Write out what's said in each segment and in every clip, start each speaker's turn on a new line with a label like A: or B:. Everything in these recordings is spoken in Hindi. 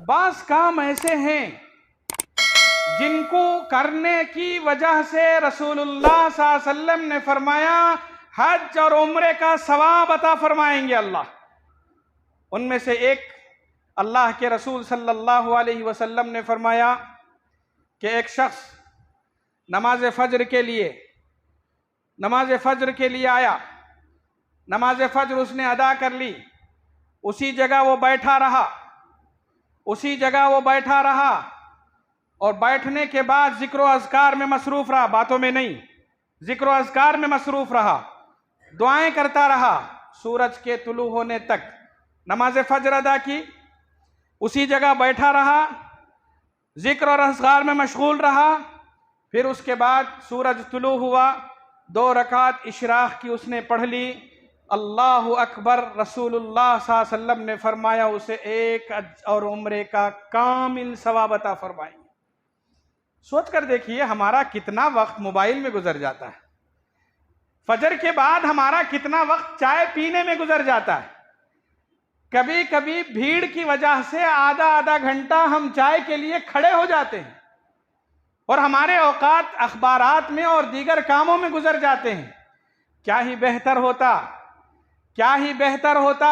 A: बास काम ऐसे हैं जिनको करने की वजह से रसूलुल्लाह सल्लल्लाहु अलैहि वसल्लम ने फरमाया हज और उम्रे का सवाब अता फरमाएंगे अल्लाह। उनमें से एक अल्लाह के रसूल सल्लल्लाहु अलैहि वसल्लम ने फरमाया कि एक शख्स नमाज फज्र के लिए आया, नमाज फज्र उसने अदा कर ली, उसी जगह वो बैठा रहा और बैठने के बाद जिक्र अज़कार में मसरूफ़ रहा, बातों में नहीं, जिक्र अज़कार में मसरूफ़ रहा, दुआएं करता रहा सूरज के तुलू होने तक। नमाज फज्र अदा की, उसी जगह बैठा रहा, जिक्र और अज़कार में मशगूल रहा। फिर उसके बाद सूरज तुलू हुआ, 2 रकात इशराक़ की उसने पढ़ ली, अल्लाहु अकबर। रसूलुल्लाह सल्लल्लाहु अलैहि वसल्लम ने फरमाया उसे एक हज और उम्रे का कामिल सवाब अता फरमाएंगे। सोच कर देखिए हमारा कितना वक्त मोबाइल में गुजर जाता है, फजर के बाद हमारा कितना वक्त चाय पीने में गुजर जाता है। कभी कभी भीड़ की वजह से आधा घंटा हम चाय के लिए खड़े हो जाते हैं और हमारे औकात अखबारात में और दीगर कामों में गुजर जाते हैं। क्या ही बेहतर होता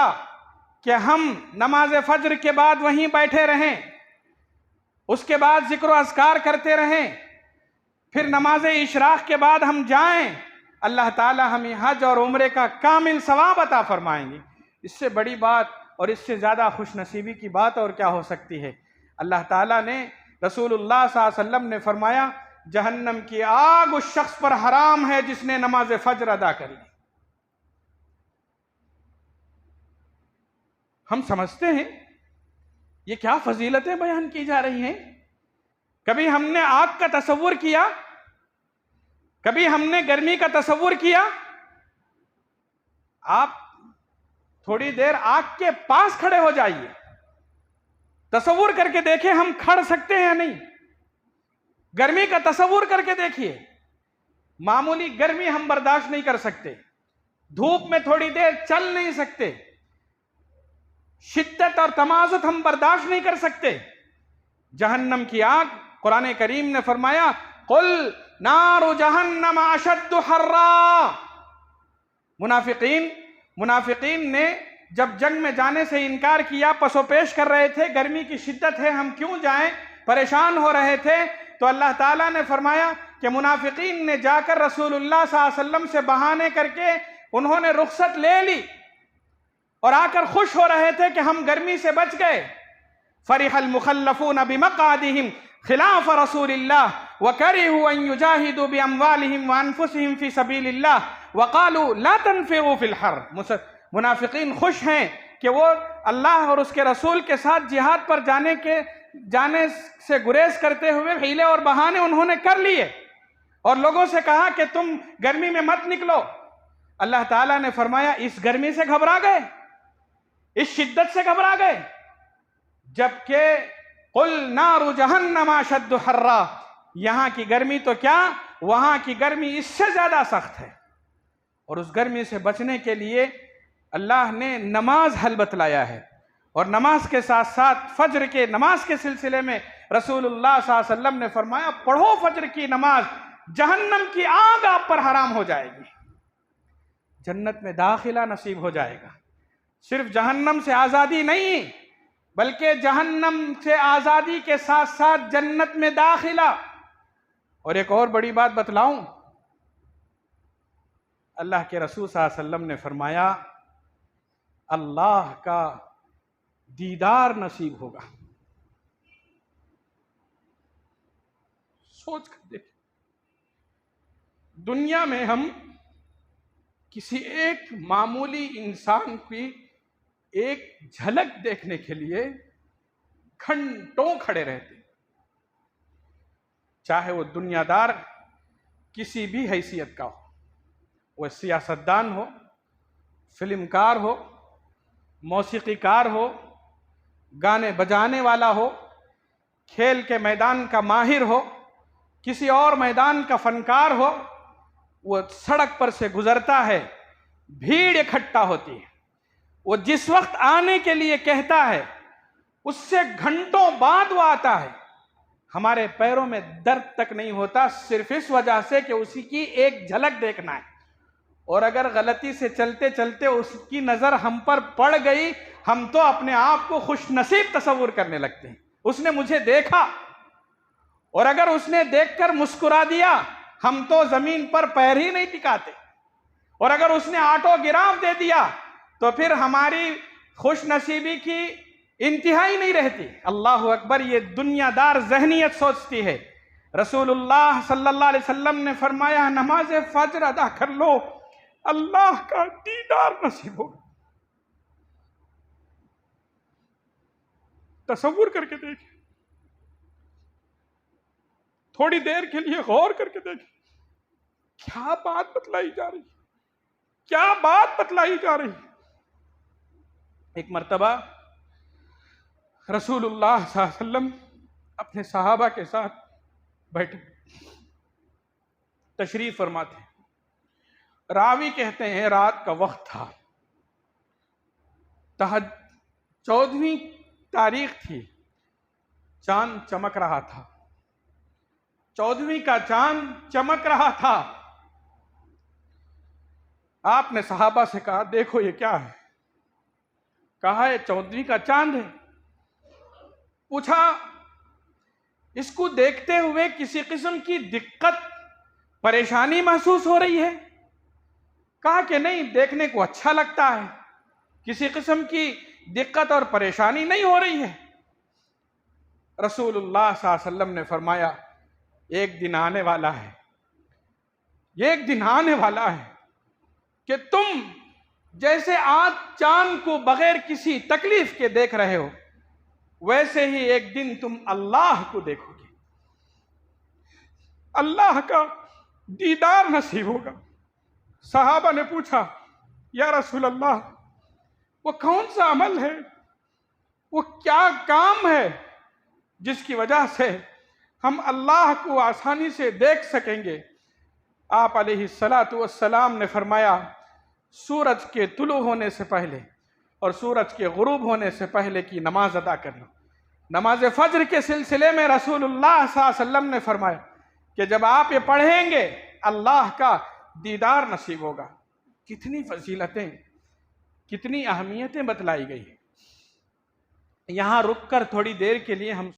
A: कि हम नमाज फज्र के बाद वहीं बैठे रहें, उसके बाद जिक्र अज़कार करते रहें, फिर नमाज इशराक़ के बाद हम जाएं, अल्लाह ताला हमें हज और उम्रे का कामिल सवाब अता फरमाएंगे। इससे बड़ी बात और इससे ज़्यादा खुशनसीबी की बात और क्या हो सकती है। अल्लाह ताला ने, रसूलुल्लाह सल्लल्लाहु अलैहि वसल्लम ने फरमाया जहन्नम की आग उस शख्स पर हराम है जिसने नमाज फज्र अदा करी। हम समझते हैं ये क्या फजीलतें बयान की जा रही हैं। कभी हमने आग का तसव्वुर किया, कभी हमने गर्मी का तसव्वुर किया। आप थोड़ी देर आग के पास खड़े हो जाइए, तसव्वुर करके देखें हम खड़ सकते हैं या नहीं। गर्मी का तसव्वुर करके देखिए, मामूली गर्मी हम बर्दाश्त नहीं कर सकते, धूप में थोड़ी देर चल नहीं सकते, शिद्दत और तमाजुत हम बर्दाश्त नहीं कर सकते। जहन्नम की आग, कुरान करीम ने फरमाया कुल नारु जहन्नम अशद्दु हर्रा। मुनाफिकीन ने जब जंग में जाने से इनकार किया, पसोपेश कर रहे थे, गर्मी की शिद्दत है हम क्यों जाएं, परेशान हो रहे थे, तो अल्लाह ताला ने फरमाया कि मुनाफिकीन ने जाकर रसूलुल्लाह सल्लल्लाहु अलैहि वसल्लम से बहाने करके उन्होंने रुखसत ले ली और आकर खुश हो रहे थे कि हम गर्मी से बच गए। फरिहल मुखल्लफून बिमक़ादिहिम खिलाफ रसूलिल्लाह व करिहु अन युजाहिदू बिअमवालिहिम व अनफुसिहिम फी सबीलिल्लाह व क़ालू ला तनफ़िरू फ़िल हर। मुनाफिकीन खुश हैं कि वो अल्लाह और उसके रसूल के साथ जिहाद पर जाने से गुरेज करते हुए हीले और बहाने उन्होंने कर लिए और लोगों से कहा कि तुम गर्मी में मत निकलो। अल्लाह ताला ने फरमाया इस गर्मी से घबरा गए, इस शिद्दत से घबरा गए, जबकि कुल नारु जहन्नम अशद्दु हर्रा, यहां की गर्मी तो क्या, वहां की गर्मी इससे ज्यादा सख्त है। और उस गर्मी से बचने के लिए अल्लाह ने नमाज हल बतलाया है और नमाज के साथ साथ फज्र के नमाज के सिलसिले में रसूलुल्लाह सल्लल्लाहु अलैहि वसल्लम ने फरमाया पढ़ो फज्र की नमाज, जहन्नम की आग आप पर हराम हो जाएगी, जन्नत में दाखिला नसीब हो जाएगा। सिर्फ जहन्नम से आज़ादी नहीं, बल्कि जहन्नम से आज़ादी के साथ साथ जन्नत में दाखिला। और एक और बड़ी बात बतलाऊं, अल्लाह के रसूल सल्लल्लाहु अलैहि वसल्लम ने फरमाया अल्लाह का दीदार नसीब होगा। सोच कर देख, दुनिया में हम किसी एक मामूली इंसान की एक झलक देखने के लिए घंटों खड़े रहते, चाहे वो दुनियादार किसी भी हैसियत का हो, वह सियासतदान हो, फिल्मकार हो, मौसीकीकार हो, गाने बजाने वाला हो, खेल के मैदान का माहिर हो, किसी और मैदान का फनकार हो। वो सड़क पर से गुजरता है, भीड़ इकट्ठा होती है, वो जिस वक्त आने के लिए कहता है उससे घंटों बाद वो आता है, हमारे पैरों में दर्द तक नहीं होता, सिर्फ इस वजह से कि उसी की एक झलक देखना है। और अगर गलती से चलते चलते उसकी नजर हम पर पड़ गई, हम तो अपने आप को खुशनसीब तस्वुर करने लगते हैं। उसने मुझे देखा, और अगर उसने देखकर मुस्कुरा दिया, हम तो जमीन पर पैर ही नहीं टिकाते। और अगर उसने ऑटोग्राफ दे दिया तो फिर हमारी खुशनसीबी की इंतहा ही नहीं रहती। अल्लाह अकबर, ये दुनियादार जहनियत सोचती है। रसूलुल्लाह सल्लल्लाहु अलैहि वसल्लम ने फरमाया, नमाज फज्र अदा कर लो, अल्लाह का दीदार नसीब होगा। तसव्वुर करके देखें, थोड़ी देर के लिए गौर करके देखें, क्या बात बतलाई जा रही, क्या बात बतलाई जा रही। एक मर्तबा रसूलुल्लाह सल्लल्लाहु अलैहि वसल्लम अपने सहाबा के साथ बैठे, तशरीफ फरमाते। रावी कहते हैं रात का वक्त था, 14वीं तारीख थी, चांद चमक रहा था, 14वीं का चांद चमक रहा था। आपने सहाबा से कहा, देखो ये क्या है? कहा है 14वीं का चांद है। पूछा, इसको देखते हुए किसी किस्म की दिक्कत परेशानी महसूस हो रही है? कहा कि नहीं, देखने को अच्छा लगता है, किसी किस्म की दिक्कत और परेशानी नहीं हो रही है। रसूलुल्लाह सल्लल्लाहु अलैहि वसल्लम ने फरमाया, एक दिन आने वाला है, एक दिन आने वाला है कि तुम जैसे आज चांद को बगैर किसी तकलीफ के देख रहे हो, वैसे ही एक दिन तुम अल्लाह को देखोगे, अल्लाह का दीदार नसीब होगा। सहाबा ने पूछा, या रसूल अल्लाह, वो कौन सा अमल है, वो क्या काम है जिसकी वजह से हम अल्लाह को आसानी से देख सकेंगे? आप अलैहिस्सलातु वस्सलाम ने फरमाया, सूरज के तुलू होने से पहले और सूरज के गुरूब होने से पहले की नमाज अदा कर लो। नमाज फज्र के सिलसिले में रसूलुल्लाह सल्लल्लाहु अलैहि वसल्लम ने फरमाया कि जब आप ये पढ़ेंगे, अल्लाह का दीदार नसीब होगा। कितनी फजीलतें, कितनी अहमियतें बतलाई गई है। यहाँ रुक कर थोड़ी देर के लिए हम